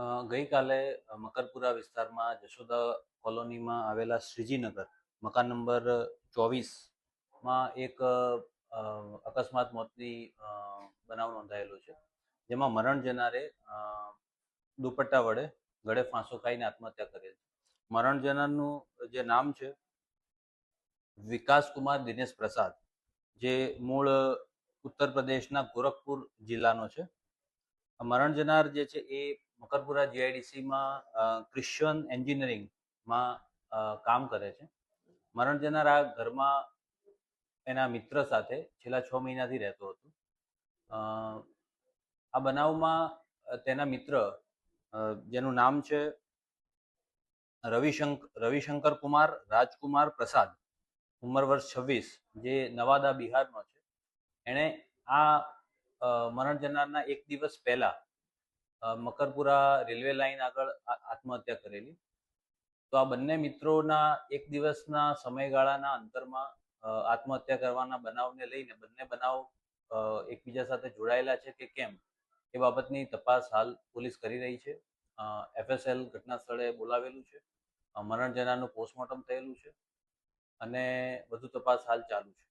ગઈકાલે મકરપુરા વિસ્તારમાં જશોદા કોલોનીમાં આવેલા શ્રીજીનગર મકાન નંબર 24માં એક અકસ્માત મોતની બનાવ નોંધાયેલો છે, જેમાં મરણ જનારે દુપટ્ટા વડે ગળે ફાંસો ખાઈને આત્મહત્યા કરેલ છે. મરણ જનારનું જે નામ છે વિકાસ કુમાર દિનેશ પ્રસાદ, જે મૂળ ઉત્તર પ્રદેશના ગોરખપુર જિલ્લાનો છે. મરણ જનાર જે છે એ મકરપુરા જીઆઈડીસીમાં ક્રિશ્ચન એન્જિનિયરિંગમાં કામ કરે છે. મરણ જનાર આ ઘરમાં એના મિત્ર સાથે છેલ્લા 6 મહિનાથી રહેતો હતો. આ બનાવમાં તેના મિત્ર, જેનું નામ છે રવિશંકર કુમાર રાજકુમાર પ્રસાદ, ઉંમર વર્ષ 26, જે નવાદા બિહારનો છે, એણે આ મરણ જનારના એક દિવસ પહેલા મકરપુરા રેલવે લાઈન આગળ આત્મહત્યા કરેલી. તો આ બંને મિત્રોના એક દિવસના સમયગાળાના અંતરમાં આત્મહત્યા કરવાના બનાવને લઈને બંને બનાવ એકબીજા સાથે જોડાયેલા છે કે કેમ એ બાબતની તપાસ હાલ પોલીસ કરી રહી છે. FSL ઘટના સ્થળે બોલાવેલું છે. મરણ જનારનું પોસ્ટમોર્ટમ થયેલું છે અને વધુ તપાસ હાલ ચાલુ છે.